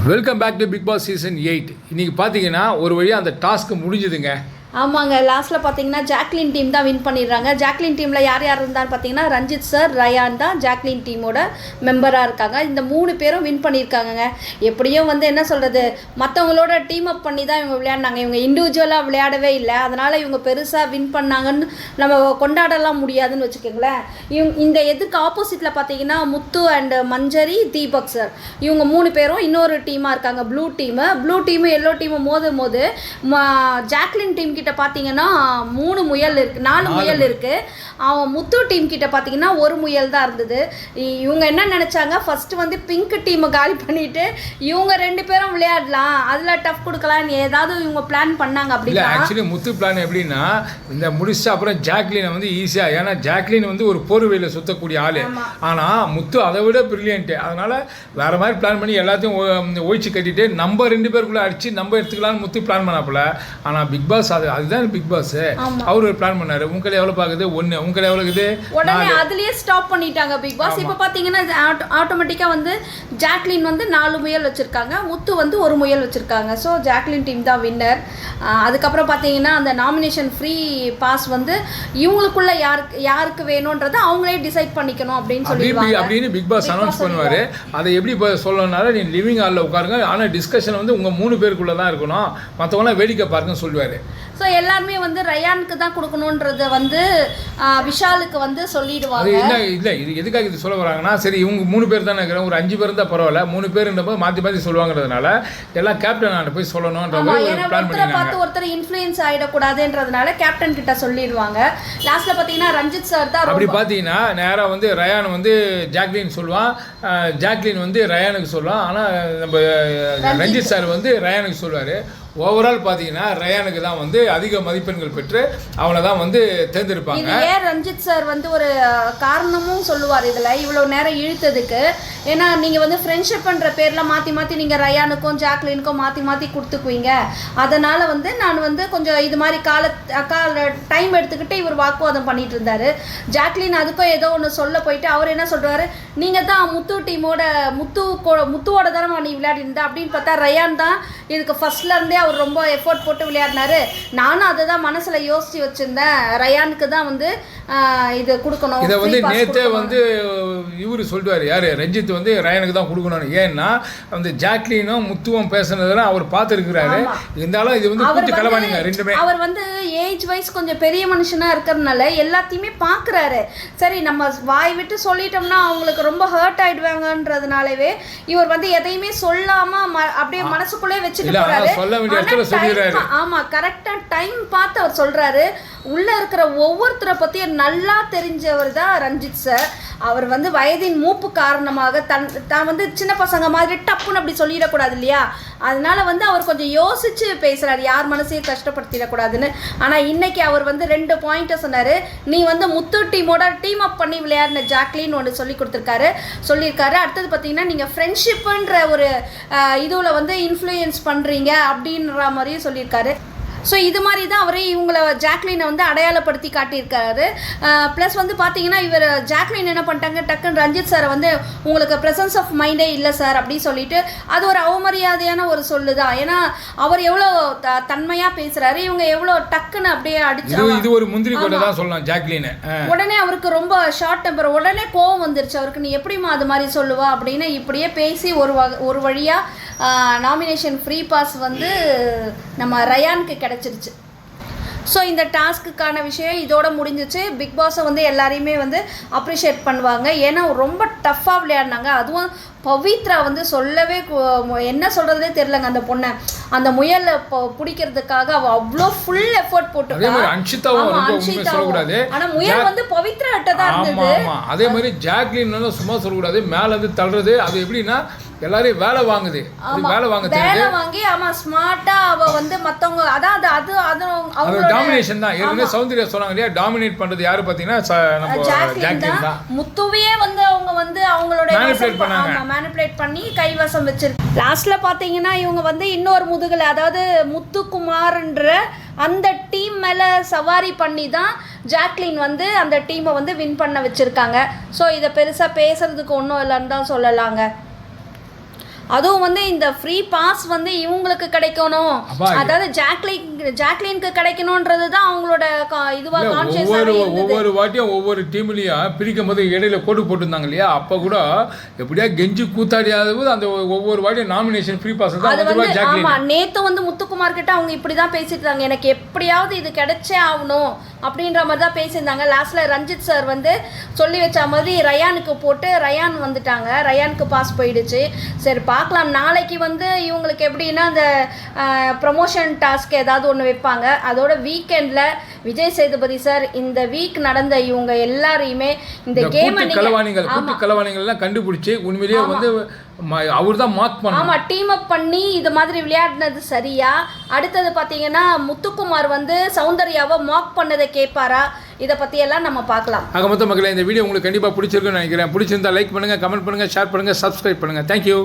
Welcome back to Bigg Boss season 8. இன்றைக்கி பார்த்தீங்கன்னா ஒரு வழியாக அந்த டாஸ்க்கு முடிஞ்சுதுங்க. ஆமாங்க, லாஸ்ட்டில் பார்த்தீங்கன்னா ஜாக்லின் டீம் தான் வின் பண்ணிடுறாங்க. ஜாக்லின் டீமில் யார் யார் இருந்தான்னு பார்த்தீங்கன்னா ரஞ்சித் சார், ரயான் தான் ஜாக்லின் டீமோட மெம்பராக இருக்காங்க. இந்த 3 பேரும் வின் பண்ணியிருக்காங்கங்க. எப்படியும் வந்து என்ன சொல்கிறது, மற்றவங்களோட டீம் அப் பண்ணி தான் இவங்க விளையாடினாங்க. இவங்க இண்டிவிஜுவலாக விளையாடவே இல்லை. அதனால் இவங்க பெருசாக வின் பண்ணாங்கன்னு நம்ம கொண்டாடலாம் முடியாதுன்னு வச்சுக்கோங்களேன். இந்த எதுக்கு ஆப்போசிட்டில் பார்த்தீங்கன்னா முத்து அண்ட் மஞ்சரி, தீபக் சார், இவங்க 3 பேரும் இன்னொரு டீமாக இருக்காங்க. ப்ளூ டீமு எல்லோ டீமு மோதும் போது ஜாக்லின் டீம் கிட்ட பார்த்தீங்கன்னா 4 முயல் இருக்கு. அவன் முத்து டீம் கிட்ட பார்த்தீங்கன்னா 1 முயல் தான் இருந்தது. இவங்க என்ன நினைச்சாங்க, ஃபர்ஸ்ட் வந்து பிங்க் டீமை காலி பண்ணிட்டு இவங்க 2 பேரும் விளையாடலாம், அதுல டஃப் கொடுக்கலாம்னு ஏதாவது இவங்க பிளான் பண்ணாங்க. அப்படி இல்லை, ஆக்சுவலி முத்து பிளான் எப்படின்னா, இந்த முடிச்சா அப்புறம் ஜாக்லினை வந்து ஈஸியா, ஏன்னா ஜாக்லின் வந்து ஒரு போர்வையில் சுத்தக்கூடிய ஆளு. ஆனா முத்து அதை விட பிரில்லியன்ட். அதனால வேற மாதிரி பிளான் பண்ணி எல்லாத்தையும் ஒழிச்சு கட்டிட்டு நம்ம 2 பேருக்குள்ள அடிச்சு நம்ம எடுத்துக்கலாம்னு முத்து பிளான் பண்ணாப்புல. ஆனா பிக் பாஸ் அதுதான் பிக் பாஸ். அவர் ஒரு பிளான் பண்ணாரு. உங்களை எவ்வளவு பாக்குது 1, உங்களை எவ்வளவு உடனே அதுலயே ஸ்டாப் பண்ணிட்டாங்க பிக் பாஸ். இப்ப பாத்தீங்கன்னா ஆட்டோமேட்டிக்கா வந்து ஜாக்லின் வந்து 4 முயல் வச்சிருக்காங்க, முத்து வந்து 1 முயல் வச்சிருக்காங்க. ஸோ ஜாக்லின் டீம் தான் வின்னர். அதுக்கப்புறம் பார்த்தீங்கன்னா அந்த நாமினேஷன் ஃப்ரீ பாஸ் வந்து இவங்களுக்குள்ள யாருக்கு வேணும்ன்றதை அவங்களே டிசைட் பண்ணிக்கணும் அப்படின்னு பிக் பாஸ் அனௌன்ஸ் பண்ணுவாரு. அதை எப்படி சொல்லணும்னால, நீ லிவிங் ஹாலில் உட்காருங்க, ஆனால் டிஸ்கஷன் வந்து உங்க 3 பேருக்குள்ள தான் இருக்கணும், மற்றவங்களாம் வேடிக்கை பாருங்கன்னு சொல்லுவாரு. ஸோ எல்லாருமே வந்து ரயானுக்கு தான் கொடுக்கணுன்றத வந்து விஷாலுக்கு வந்து சொல்லிடுவாங்க. இல்லை இது எதுக்காக இது சொல்ல வராங்கன்னா, சரி இவங்க 3 பேர் தானே இருக்கிறோம், ஒரு 5 பேர் தான் பரவாயில்ல, 3 பேருன்றப்போ மாற்றி சொல்லுவாங்கிறதுனால எல்லாம் கேப்டன் ஆண்ட போய் சொல்லணும்ன்ற மாதிரி ஒரு பிளான் பண்ணிருக்காங்க. பார்த்து ஒருத்தர் இன்ஃப்ளூயன்ஸ் ஆகிடக்கூடாதுன்றதுனால கேப்டன் கிட்ட சொல்லிடுவாங்க. லாஸ்ட்ல பார்த்தீங்கன்னா ரஞ்சித் சார் தான். அப்படி பார்த்தீங்கன்னா நேராக வந்து ரயான் வந்து ஜாக்லின் சொல்லுவான், ஜாக்லின் வந்து ரயானுக்கு சொல்லுவான். ஆனால் நம்ம ரஞ்சித் சார் வந்து ரயானுக்கு சொல்லுவார். ஓவரால் பார்த்தீங்கன்னா ரயானுக்கு தான் வந்து அதிக மதிப்பெண்கள் பெற்று அவனை தான் வந்து தேர்ந்தெடுப்பாங்க. ஏன் ரஞ்சித் சார் வந்து ஒரு காரணமும் சொல்லுவார் இதில் இவ்வளோ நேரம் இழுத்ததுக்கு. ஏன்னா நீங்கள் வந்து ஃப்ரெண்ட்ஷிப்ன்ற பேரில் மாற்றி நீங்கள் ரயானுக்கும் ஜாக்லினுக்கும் மாற்றி கொடுத்துக்குவீங்க. அதனால் வந்து நான் வந்து கொஞ்சம் இது மாதிரி டைம் எடுத்துக்கிட்டு இவர் வாக்குவாதம் பண்ணிட்டு இருந்தார். ஜாக்லின் அதுக்கும் ஏதோ ஒன்று சொல்ல போயிட்டு அவர் என்ன சொல்கிறாரு, நீங்கள் தான் முத்து டீமோட முத்துவோட தானே நீ விளையாடி இருந்தா அப்படின்னு பார்த்தா ரயான் தான் இதுக்கு ஃபர்ஸ்ட்லேருந்தே அவர் ரொம்ப எஃபோர்ட் போட்டு விளையாடினாரு. நானும் அதை தான் மனசில் யோசித்து வச்சுருந்தேன், ரயானுக்கு தான் வந்து இது கொடுக்கணும். இதை வந்து நேற்றே வந்து இவர் சொல்லுவார், யார் ரஞ்சித் வந்து ரயானுக்கு தான் கொடுக்கணும்னு. ஏன்னா வந்து ஜாக்லினும் முத்துவும் பேசுனதெல்லாம் அவர் பார்த்துருக்கிறாரு. இருந்தாலும் இது வந்து கூட்டு கலவானிங்க ரெண்டுமே. அவர் வந்து ஏஜ் வைஸ் கொஞ்சம் பெரிய மனுஷனாக இருக்கிறதுனால எல்லாத்தையுமே பார்க்குறாரு. சரி நம்ம வாய் விட்டு சொல்லிட்டோம்னா அவங்களுக்கு ரொம்ப ஹர்ட் ஆகிடுவாங்கன்றதுனாலவே இவர் வந்து எதையுமே சொல்லாமல் அப்படியே மனசுக்குள்ளே வச்சுட்டு போறாரு. ஆமா, கரெக்டா டைம் பார்த்து அவர் சொல்றாரு. உள்ள இருக்கிற ஒவ்வொருத்தரை பத்தி நல்லா தெரிஞ்சவர் தான் ரஞ்சித் சார். அவர் வந்து வயதின் மூப்பு காரணமாக தான் வந்து சின்ன பசங்க மாதிரி டப்புன்னு அப்படி சொல்லிடக்கூடாது இல்லையா, அதனால வந்து அவர் கொஞ்சம் யோசிச்சு பேசுறாரு, யார் மனசையும் கஷ்டப்படுத்திடக்கூடாதுன்னு. ஆனா இன்னைக்கு அவர் வந்து 2 பாயிண்ட்டை சொன்னாரு. நீ வந்து முத்து டீமோட டீம் அப் பண்ணி விளையாடின ஜாக்லின் ஒன்று சொல்லியிருக்காரு. அடுத்தது பார்த்தீங்கன்னா நீங்கள் ஃப்ரெண்ட்ஷிப்புன்ற ஒரு இதுவில் வந்து இன்ஃப்ளூயன்ஸ் பண்ணுறீங்க அப்படின்ற மாதிரியும் சொல்லியிருக்காரு. ஸோ இது மாதிரி தான் அவரே இவங்களை ஜாக்லினை வந்து அடையாளப்படுத்தி காட்டியிருக்காரு. ப்ளஸ் வந்து பார்த்தீங்கன்னா இவர் ஜாக்லின் என்ன பண்ணிட்டாங்க, டக்குன்னு ரஞ்சித் சாரை வந்து உங்களுக்கு ப்ரெசன்ஸ் ஆஃப் மைண்டே இல்லை சார் அப்படின்னு சொல்லிட்டு அது ஒரு அவமரியாதையான ஒரு சொல்லுதான். ஏன்னா அவர் எவ்வளோ தன்மையாக பேசுகிறாரு, இவங்க எவ்வளோ டக்குன்னு அப்படியே அடிச்சு இது ஒரு முந்திரி கொட்டை தான் சொல்லலாம் ஜாக்லின். உடனே அவருக்கு ரொம்ப ஷார்ட் டெம்பர், உடனே கோவம் வந்துருச்சு அவருக்கு. நீ எப்படிமா அது மாதிரி சொல்லுவா அப்படின்னு இப்படியே பேசி ஒரு வழியாக நாமினேஷன் ஃப்ரீ பாஸ் வந்து நம்ம ரயானுக்கு கிடைச்சிருச்சு. ஸோ இந்த டாஸ்க்குக்கான விஷயம் இதோட முடிஞ்சிச்சு. பிக் பாஸை வந்து எல்லாரையுமே வந்து அப்ரிஷியேட் பண்ணுவாங்க. ஏன்னா ரொம்ப டஃப்பாக விளையாடினாங்க. அதுவும் பவித்ரா வந்து சொல்லவே என்ன சொல்கிறதே தெரிலங்க. அந்த பொண்ணை அந்த முயலை பிடிக்கிறதுக்காக அவள் அவ்வளோ ஃபுல் எஃபோர்ட் போட்டு. ஆனால் முயல் வந்து பவித்ரா கிட்ட தான் இருந்தது. அதே மாதிரி ஜாக்லின் சும்மா சொல்லக்கூடாது, மேலே வந்து தள்ளுறது. அது எப்படின்னா எல்லாரையும் வேலை வாங்குது, வேலை வாங்கி ஆமா ஸ்மார்ட்டா அவ வந்து மத்தவங்க அதாவது அது அவங்க டாமினேஷன் தான். ஏற்கனவே சௌந்தர்யா சொன்னாங்க இல்லையா, டாமினேட் பண்றது யாரு பாத்தீங்கன்னா நம்ம ஜாக்லின் தான். முத்துவையே வந்து அவங்க வந்து அவங்களோட மேனிபுலேட் பண்ணி கைவசம் வச்சிருக்கு. லாஸ்ட்ல பாத்தீங்கன்னா இவங்க வந்து இன்னொரு முதுகுல, அதாவது முத்துக்குமார்ன்ற அந்த டீம் மேல சவாரி பண்ணி தான் ஜாக்லின் வந்து அந்த டீமை வந்து வின் பண்ண வச்சிருக்காங்க. ஸோ இதை பெருசா பேசுறதுக்கு ஒன்றும் இல்லைன்னு தான் சொல்லலாங்க. அதுவும் வந்து இந்த ஃப்ரீ பாஸ் வந்து இவங்களுக்கு கிடைக்கணும், அப்பா, அதாவது ஜாக்லினுக்கு கிடைக்கணும்ன்றது தான் அவங்களோட இதுவா ஒவ்வொரு வாட்டியும் ஒவ்வொரு டீம்லயும் பிரிக்கும் போது இடையில கோடு போட்டிருந்தாங்க இல்லையா, அப்ப கூட எப்படியா கெஞ்சி கூத்தாடியாவது அந்த ஒவ்வொரு வாட்டியும் நாமினேஷன் ஃப்ரீ பாஸ் தான் அது வந்து வந்து ஜாக்லின். ஆமா, நேத்து வந்து முத்துக்குமார் கிட்ட அவங்க இப்படிதான் பேசிட்டு இருந்தாங்க, எனக்கு எப்படியாவது இது கிடைச்சே ஆகணும் அப்படின்ற மாதிரி தான் பேசியிருந்தாங்க. லாஸ்ட்ல ரஞ்சித் சார் வந்து சொல்லி வச்ச மாதிரி ரயானுக்கு போட்டு ரயான் வந்துட்டாங்க, ரயானுக்கு பாஸ் போயிடுச்சு. சரி பார்க்கலாம், நாளைக்கு வந்து இவங்களுக்கு எப்படின்னா அந்த ப்ரமோஷன் டாஸ்க் ஏதாவது ஒன்று வைப்பாங்க. அதோட வீக்கெண்டில் விஜய் சேதுபதி சார் இந்த வீக் நடந்த இவங்க எல்லாரையுமே இந்த கேம் கலவாணிகள் எல்லாம் கண்டுபிடிச்சு உண்மையிலேயே வந்து அவர் தான் மார்க் பண்ணாரு. ஆமா, டீம் அப் பண்ணி இது மாதிரி விளையாடினது சரியா? அடுத்தது பார்த்தீங்கன்னா முத்துக்குமார் வந்து சௌந்தர்யாவை மார்க் பண்ணதை கேட்பாரா? இதை பற்றியெல்லாம் நம்ம பார்க்கலாம். ஆக மொத்த மக்களே, இந்த வீடியோ உங்களுக்கு கண்டிப்பாக பிடிச்சிருக்குன்னு நினைக்கிறேன். பிடிச்சிருந்தா லைக் பண்ணுங்கள், கமெண்ட் பண்ணுங்கள், ஷேர் பண்ணுங்கள், சப்ஸ்கிரைப் பண்ணுங்கள். தேங்க்யூ.